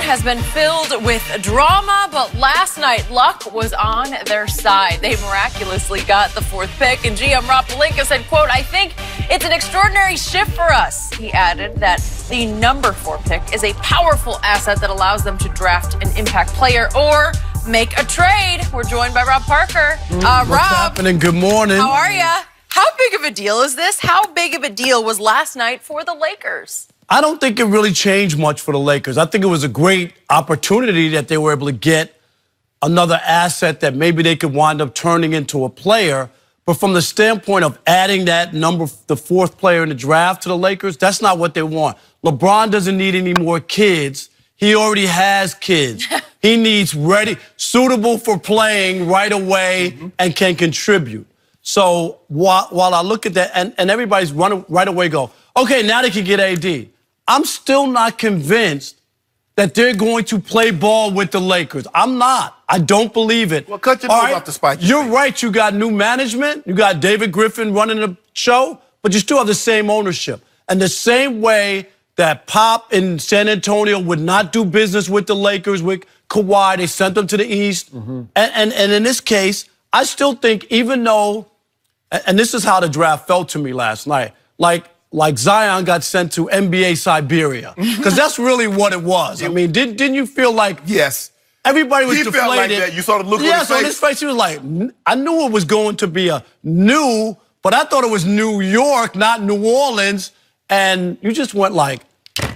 has been filled with drama, but last night, luck was on their side. They miraculously got the fourth pick, and GM Rob Pelinka said, quote, "I think it's an extraordinary shift for us." He added that the number 4 pick is a powerful asset that allows them to draft an impact player or make a trade. We're joined by Rob Parker. What's Rob, happening? Good morning. how are ya? How big of a deal is this? How big of a deal was last night for the Lakers? I don't think it really changed much for the Lakers. I think it was a great opportunity that they were able to get another asset that maybe they could wind up turning into a player. But from the standpoint of adding that the 4th player in the draft to the Lakers, that's not what they want. LeBron doesn't need any more kids. He already has kids. He needs suitable for playing right away and can contribute. So while I look at that, and everybody's right away go, okay, now they can get AD. I'm still not convinced that they're going to play ball with the Lakers. I'm not. I don't believe it. Well, cut your nose off the spike. You're right. You got new management. You got David Griffin running the show, but you still have the same ownership. And the same way that Pop in San Antonio would not do business with the Lakers, with Kawhi, they sent them to the East. And in this case, I still think even though, and this is how the draft felt to me last night, like Zion got sent to NBA Siberia. Because that's really what it was. I mean, didn't you feel like... Yes. Everybody was deflated. He felt like that. You saw the look on his face? Yes, on his face. He was like, I knew it was going to be a new, but I thought it was New York, not New Orleans. And you just went like,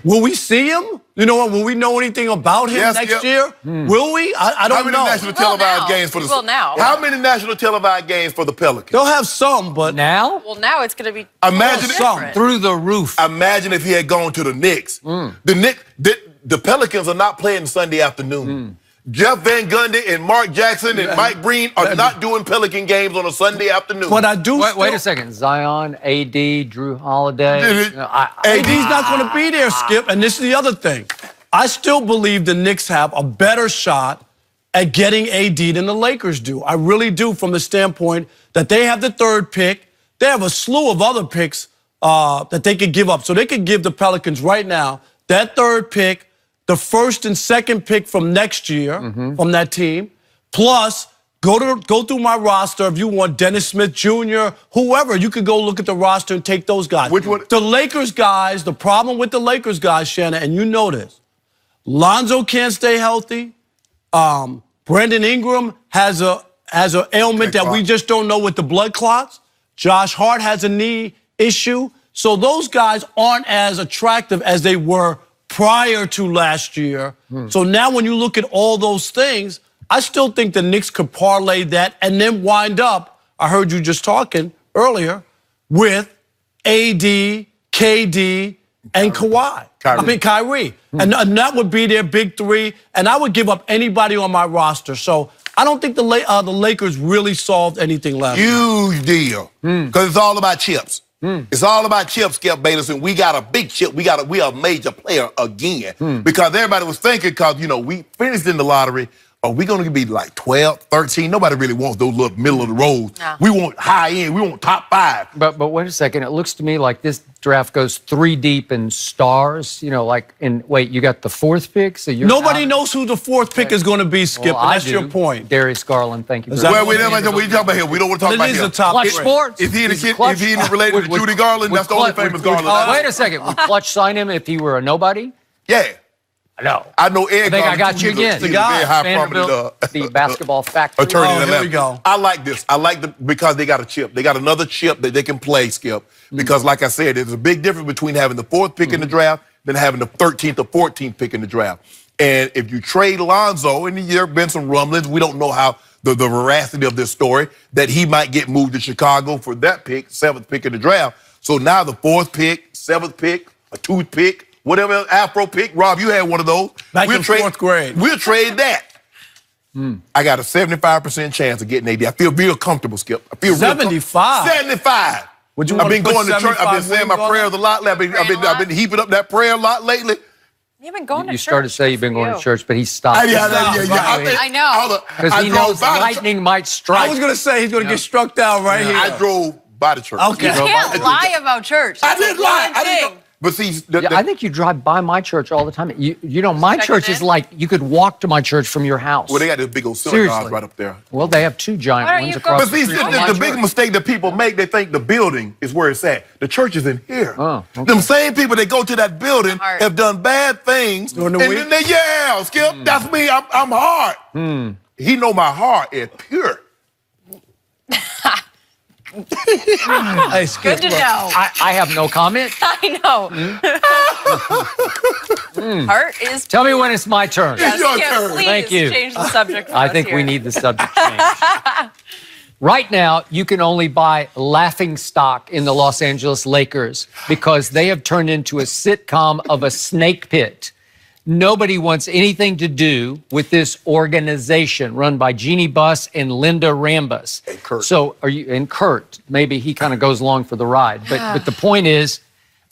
will we see him? You know what? Will we know anything about him next year? Will we? I don't know. How many national televised games for the... Well, now. How many national televised games for the Pelicans? They'll have some, but... Now? Well, now it's going to be Imagine Through the roof. Imagine if he had gone to the Knicks. The Pelicans are not playing Sunday afternoon. Jeff Van Gundy and Mark Jackson and Mike Breen are not doing Pelican games on a Sunday afternoon. But I do Wait a second. Zion, AD, Drew Holiday. AD's not going to be there, Skip. And this is the other thing. I still believe the Knicks have a better shot at getting AD than the Lakers do. I really do, from the standpoint that they have the 3rd pick. They have a slew of other picks that they could give up. So they could give the Pelicans right now that 3rd pick, the 1st and 2nd pick from next year from that team, plus go through my roster. If you want Dennis Smith Jr., whoever, you could go look at the roster and take those guys. Which one? The Lakers guys, the problem with the Lakers guys, Shannon, and you know this, Lonzo can't stay healthy. Brandon Ingram has an ailment that we just don't know with the blood clots. Josh Hart has a knee issue. So those guys aren't as attractive as they were prior to last year. So now when you look at all those things, I still think the Knicks could parlay that and then wind up, I heard you just talking earlier, with AD, KD, and Kawhi. Kyrie. And that would be their big 3, and I would give up anybody on my roster. So I don't think the Lakers really solved anything last night. Huge deal. Because it's all about chips. It's all about chips, Skip Bayless, and we got a big chip. We are a major player again. Because everybody was thinking, because, we finished in the lottery, are we going to be like 12, 13? Nobody really wants those little middle of the road. No. We want high end. We want top 5. But wait a second. It looks to me like this draft goes 3 deep in stars. You got the 4th pick. So nobody knows who the 4th pick is going to be, Skip. Well, and that's your point. Darius Garland, thank you. What are you talking about here? We don't want to talk about him. It is a top Clutch Sports. Is he related to Judy Garland? That's the only famous Garland. Wait a second. Would Clutch sign him if he were a nobody? Yeah. No. I know Ed. I think I got you again. The guy, Vanderbilt, the basketball factory. Attorney. Here we go. I like this. Because they got a chip. They got another chip that they can play, Skip. Because, like I said, there's a big difference between having the 4th pick in the draft than having the 13th or 14th pick in the draft. And if you trade Lonzo, and there have been some rumblings, we don't know how the veracity of this story, that he might get moved to Chicago for that pick, 7th pick in the draft. So now the 4th pick, 7th pick, a 2th pick, whatever Afro pick. Rob, you had one of those. Back in 4th grade. We'll trade that. I got a 75% chance of getting AD. I feel real comfortable, Skip. I feel 75? 75. Would you I've been want to going to church. I've been saying my prayers a lot. I've been heaping up that prayer a lot lately. You've been going to church. You started to say you've been going to church, but he stopped. I know. Because he knows lightning might strike. I was going to say he's going to get struck down right here. I drove by the church. Okay. You can't lie about church. I didn't lie. But see, I think you drive by my church all the time. You know, my Check church it is in? like you could walk to my church from your house. well, they got this big old synagogue Seriously. right up there. Well, they have two giant Why don't ones you go- across But see, the street from my the big church. mistake that people make, they think the building is where it's at. The church is in here. Oh, okay. Them same people that go to that building Hard. have done bad things. During the and week? then they yell, Skip, that's me, I'm hard. He know my heart is pure. Hey, Skip, Good to look, know. I have no comment. I know. Heart is. Tell me when it's my turn. It's your Skip, turn. please Thank you. change the subject for I us think we here. need the subject changed. Right now, you can only buy laughing stock in the Los Angeles Lakers because they have turned into a sitcom of a snake pit. Nobody wants anything to do with this organization run by Jeannie Buss and Linda Rambus. And Kurt. So and Kurt, maybe he kind of goes along for the ride. But the point is,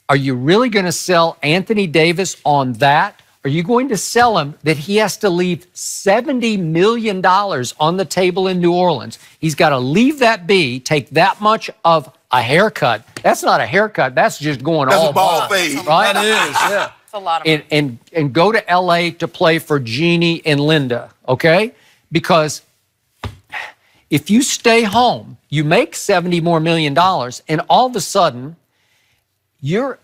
are you really going to sell Anthony Davis on that? Are you going to sell him that he has to leave $70 million on the table in New Orleans? He's got to leave that be, take that much of a haircut. That's not a haircut. That's just going That's all a ball bald, fade. right? That is, yeah. It's a lot of money. And go to LA to play for Jeannie and Linda, okay? Because if you stay home, you make $70 more million, and all of a sudden, your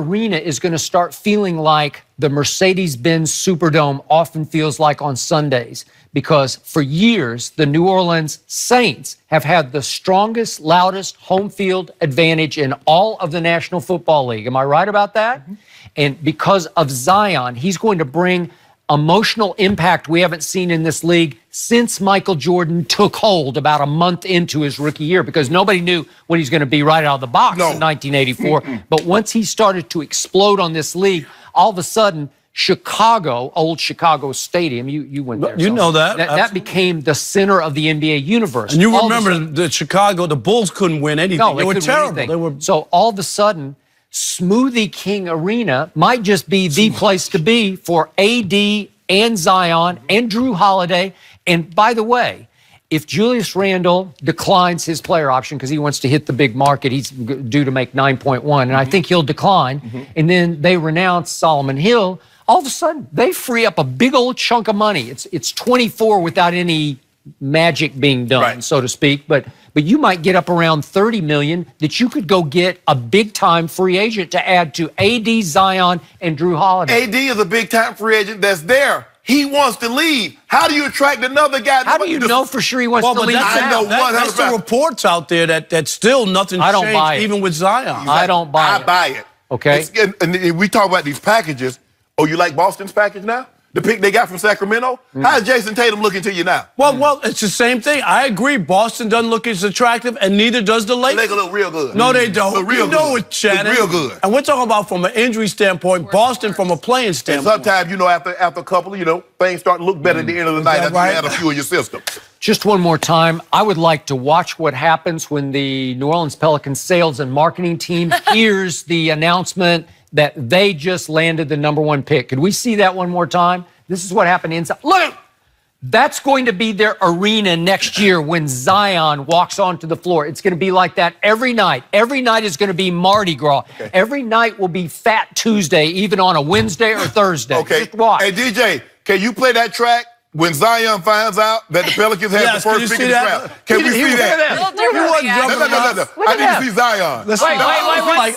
arena is going to start feeling like the Mercedes-Benz Superdome often feels like on Sundays, because for years, the New Orleans Saints have had the strongest, loudest home field advantage in all of the National Football League. Am I right about that? Mm-hmm. And because of Zion, he's going to bring emotional impact we haven't seen in this league since Michael Jordan took hold about a month into his rookie year, because nobody knew what he's going to be right out of the box in 1984. But once he started to explode on this league, all of a sudden, Chicago, old Chicago Stadium, you went there. You know that. That became the center of the NBA universe. And you All of a remember sudden- that Chicago, the Bulls couldn't win anything. no, they were couldn't win terrible. anything. They were. So all of a sudden, Smoothie King Arena might just be the place to be for AD and Zion and Drew Holiday. And by the way, if Julius Randle declines his player option because he wants to hit the big market, he's due to make 9.1, and I think he'll decline, and then they renounce Solomon Hill, all of a sudden they free up a big old chunk of money. It's 24 without any magic being done, Right. so to speak, but you might get up around 30 million that you could go get a big-time free agent to add to AD, Zion, and Drew Holiday. AD is a big-time free agent that's there. He wants to leave. How do you attract another guy? How do you know for sure he wants Well, to but leave that's, I now? know that's the 100%. reports out there that still nothing I don't changed, buy it. even with Zion. I don't buy I it. buy it. Okay. And we talk about these packages. Oh, you like Boston's package now? The pick they got from Sacramento? How's Jason Tatum looking to you now? Well, it's the same thing. I agree. Boston doesn't look as attractive, and neither does the Lakers. They look real good. No, they don't. Look real You know good. it, Shannon. Look real good. And we're talking about from an injury standpoint, Boston from a playing And standpoint. sometimes, after a couple, things start to look better at the end of the night that after right? you add a few in your system. Just one more time, I would like to watch what happens when the New Orleans Pelicans sales and marketing team hears the announcement that they just landed the #1 pick. Could we see that one more time? This is what happened inside. Look, that's going to be their arena next year when Zion walks onto the floor. It's going to be like that every night. Every night is going to be Mardi Gras. Okay. Every night will be Fat Tuesday, even on a Wednesday or Thursday. Okay. Just watch. Hey, DJ, can you play that track when Zion finds out that the Pelicans have Yes, the can you first pick see in the that? draft? Can we see that? A little different reaction. No. I need to see Zion. Listen,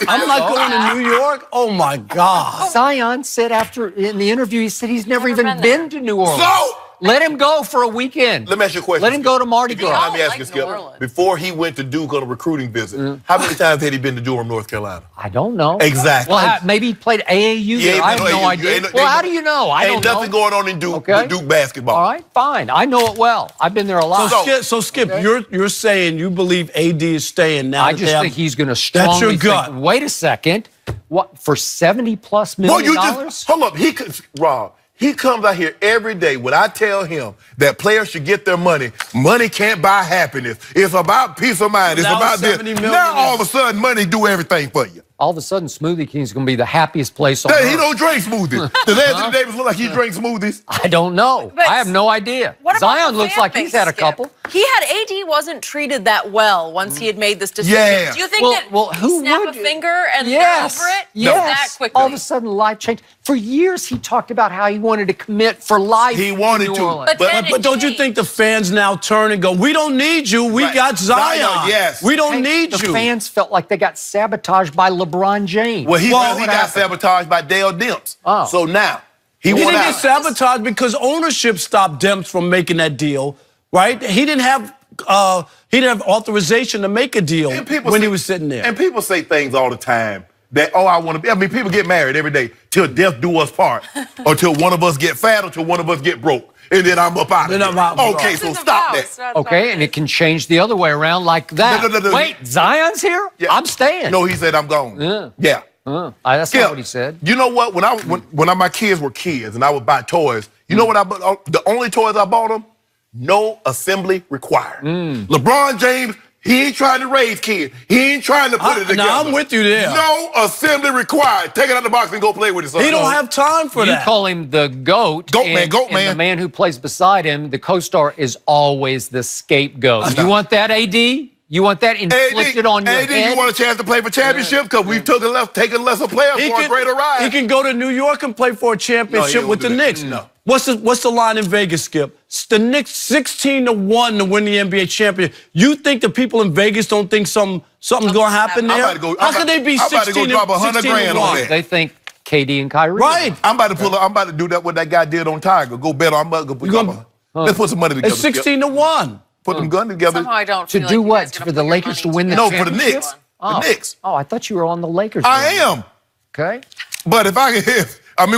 I'm not going to New York. Oh my God. Zion said in the interview, he said he's never even been been there. to New Orleans. So, Let him go for a weekend. let me ask you a question. Let him go to Mardi Gras. Let me ask like you, New Skip. Orleans. Before he went to Duke on a recruiting visit, how many times had he been to Durham, North Carolina? I don't know. Exactly. Well, maybe he played AAU there. I have no idea. Well, how do you know? I don't Ain't know. nothing going on in Duke Okay. with Duke basketball. All right, fine. I know it well. I've been there a lot. So Skip, you're saying you believe AD is staying now? I that just they have- think he's going to That's strongly your gut. think, wait a second. What, for $70+ Well, million? hold up. Rob, he comes out here every day when I tell him that players should get their money. Money can't buy happiness. It's about peace of mind. It's Now about this. 70 million Now all of a sudden, money do everything for you. All of a sudden, Smoothie King's going to be the happiest place on Hey, he earth. don't drink smoothies. Does Anthony Davis look like he drinks smoothies? I don't know. But I have no idea. what about Zion the looks fan like he's base, had a Skip? couple. He had AD wasn't treated that well once he had made this decision. Yeah. Do you think Well, that well, who he snap would- a finger and Yes. they're over it? Yes. That quickly. All of a sudden, life changed. For years, he talked about how he wanted to commit for life. He wanted New to, Orleans. But then But don't you think the fans now turn and go, we don't need you. We Right. got Zion. Zion, yes. We don't Hey, need the you. fans felt like they got sabotaged by LeBron James. Well, he Well, what got happened? sabotaged by Dale Demps. Oh. So now he He won didn't out. get sabotaged because ownership stopped Demps from making that deal, right? He didn't have authorization to make a deal And people when say- he was sitting there. And people say things all the time that, I want to be. I mean, people get married every day till death do us part, or till one of us get fat, or till one of us get broke, and then I'm up out of Then here. I'm out. Okay, so stop that. Okay, and it can change the other way around like that. No. Wait, Zion's here? Yeah. I'm staying. No, he said I'm gone. Yeah. That's Skip, not what he said. You know what? When my kids were kids and I would buy toys, you know what I bought? The only toys I bought them, no assembly required. LeBron James, he ain't trying to raise kids. He ain't trying to put it together. Now I'm with you there. No assembly required. Take it out of the box and go play with it. Son. He don't have time for You that. call him the GOAT. Goat man, and, goat and man. the man who plays beside him, the co-star, is always the scapegoat. You want that, AD? You want that inflicted on your AD, head? you want a chance to play for championship? Because we've taken lesser players for a greater ride. He can go to New York and play for a championship won't with do the that. Knicks. No. What's the line in Vegas, Skip? The Knicks 16-1 to win the NBA championship. You think the people in Vegas don't think something's going to happen there? How could they be 16 I'm about to go drop 100 grand on that. They think KD and Kyrie. Right. I'm about to do that what that guy did on Tiger. Go bet on. I'm about to go let's put some money together. It's 16-1. Put them guns together. Somehow I don't To feel do like you what? guys gonna For the put your Lakers to money win the No, together. for the championship? Knicks. The Knicks. Oh, I thought you were on the Lakers. I then. am. Okay. But if I can,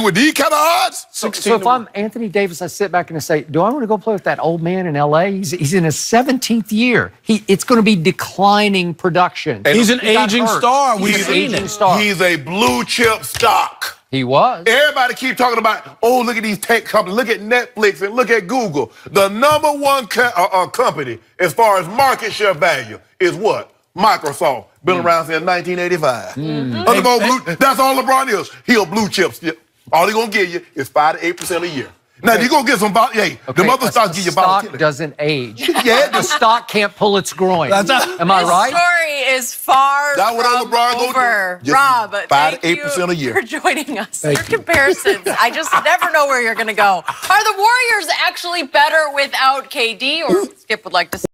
with these kind of odds, So if I'm Anthony Davis, I sit back and I say, do I want to go play with that old man in L.A.? He's in his 17th year. It's going to be declining production. He's an He got aging hurt. star. We've He's an seen aging it. star. he's a blue chip stock. He was. Everybody keep talking about, look at these tech companies. Look at Netflix and look at Google. The number one company as far as market share value is what? Microsoft. Been around since 1985. That's all LeBron is. He a blue chip. All he gonna give you is 5 to 8% a year. Now you gonna get some. The other stocks give you stock volatility. doesn't age. Yeah, The stock can't pull its groin. Am I This right? story is far That what from LeBron gonna over. do. Just Rob, 5 to thank 8% a year. you for joining us. Your comparisons, I just never know where you're going to go. Are the Warriors actually better without KD, or Skip would like to say?